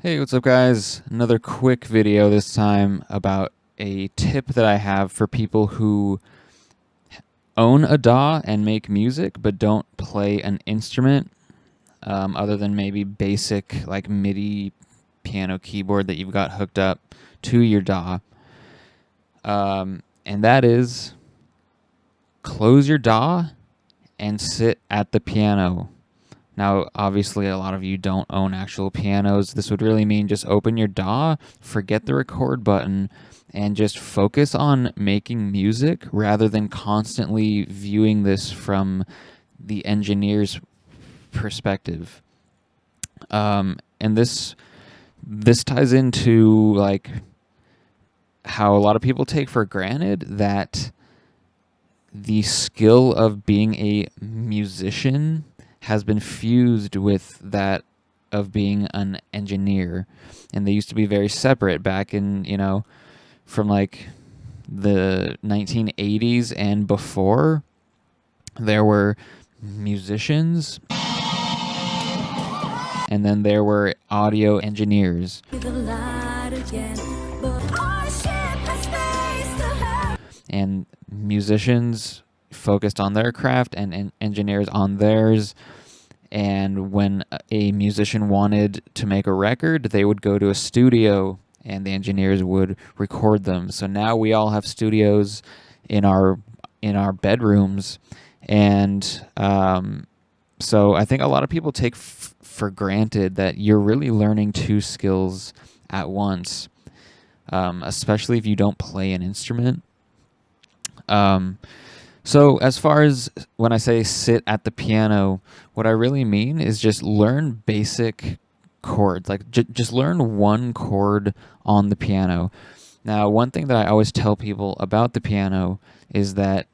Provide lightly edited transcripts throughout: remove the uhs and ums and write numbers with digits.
Hey, what's up guys? Another quick video this time about a tip that I have for people who own a DAW and make music but don't play an instrument other than maybe basic like MIDI piano keyboard that you've got hooked up to your DAW. And that is close your DAW and sit at the piano. Now, obviously, a lot of you don't own actual pianos. This would really mean just open your DAW, forget the record button, and just focus on making music rather than constantly viewing this from the engineer's perspective. And this ties into like how a lot of people take for granted that the skill of being a musician has been fused with that of being an engineer. And they used to be very separate back in, from like the 1980s and before. There were musicians and then there were audio engineers. And musicians focused on their craft and engineers on theirs. And when a musician wanted to make a record, they would go to a studio and the engineers would record them. So now we all have studios in our bedrooms. And so I think a lot of people take for granted that you're really learning two skills at once, especially if you don't play an instrument. So as far as when I say sit at the piano, what I really mean is just learn basic chords. Like just learn one chord on the piano. Now, one thing that I always tell people about the piano is that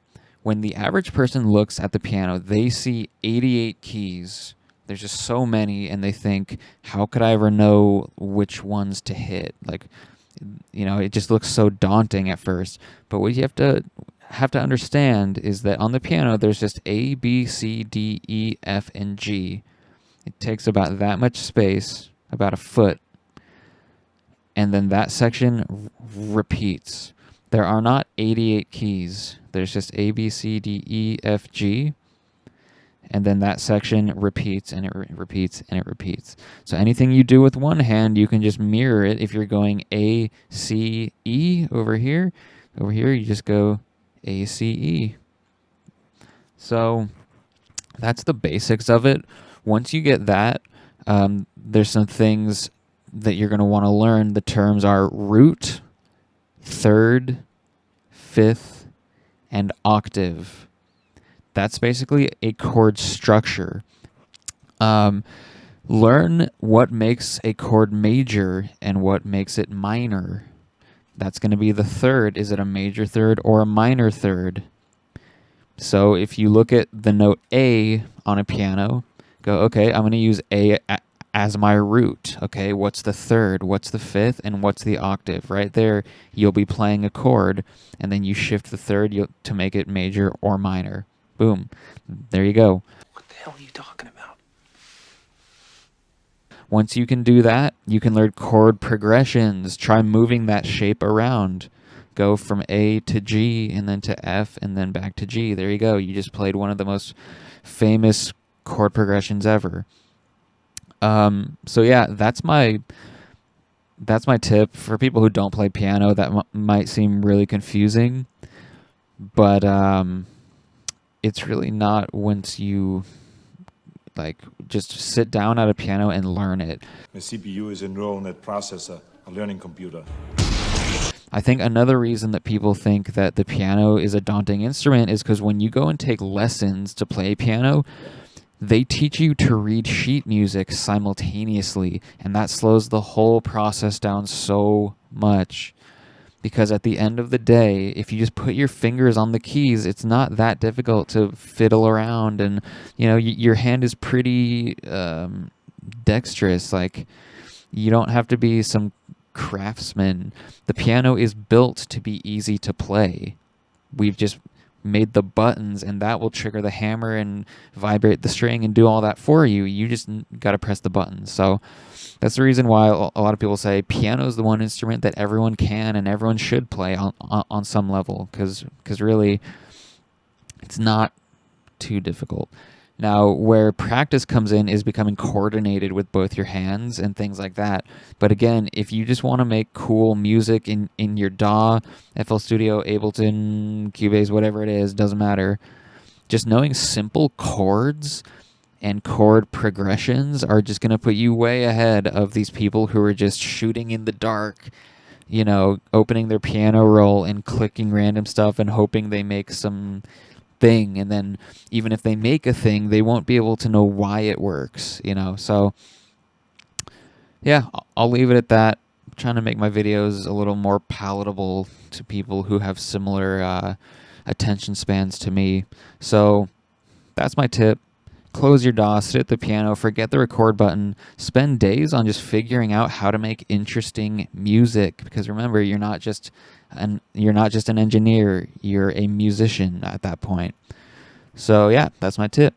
when the average person looks at the piano, they see 88 keys. There's just so many, and they think, how could I ever know which ones to hit? Like, it just looks so daunting at first. But what you have to understand is that on the piano there's just A, B, C, D, E, F, and G. It takes about that much space, about a foot, and then that section repeats. There are not 88 keys. There's just A, B, C, D, E, F, G, and then that section repeats and it repeats and it repeats. So anything you do with one hand, you can just mirror it. If you're going A, C, E over here you just go A, C, E. So that's the basics of it. Once you get that, there's some things that you're going to want to learn. The terms are root, third, fifth, and octave. That's basically a chord structure. Learn what makes a chord major and what makes it minor. That's going to be the third. Is it a major third or a minor third? So if you look at the note A on a piano, go, okay, I'm going to use A as my root. Okay, what's the third? What's the fifth? And what's the octave? Right there, you'll be playing a chord, and then you shift the third to make it major or minor. Boom. There you go. What the hell are you talking about? Once you can do that, you can learn chord progressions. Try moving that shape around. Go from A to G and then to F and then back to G. There you go. You just played one of the most famous chord progressions ever. So yeah, that's my tip for people who don't play piano. That might seem really confusing, but it's really not once you just sit down at a piano and learn it. The CPU is a neural net processor, a learning computer. I think another reason that people think that the piano is a daunting instrument is because when you go and take lessons to play piano, they teach you to read sheet music simultaneously, and that slows the whole process down so much. Because at the end of the day, if you just put your fingers on the keys, it's not that difficult to fiddle around, and your hand is pretty dexterous. Like, you don't have to be some craftsman. The piano is built to be easy to play. We've just made the buttons, and that will trigger the hammer and vibrate the string and do all that for you. You just got to press the buttons. So That's the reason why a lot of people say piano is the one instrument that everyone can and everyone should play on some level, because really it's not too difficult. Now, where practice comes in is becoming coordinated with both your hands and things like that. But again, if you just want to make cool music in your DAW, FL Studio, Ableton, Cubase, whatever it is, doesn't matter. Just knowing simple chords and chord progressions are just going to put you way ahead of these people who are just shooting in the dark, opening their piano roll and clicking random stuff and hoping they make some thing, and then even if they make a thing, they won't be able to know why it works, So yeah, I'll leave it at that. I'm trying to make my videos a little more palatable to people who have similar attention spans to me. So that's my tip. Close your DAW, sit at the piano, forget the record button, spend days on just figuring out how to make interesting music, because remember, you're not just an engineer, you're a musician at that point. So yeah, that's my tip.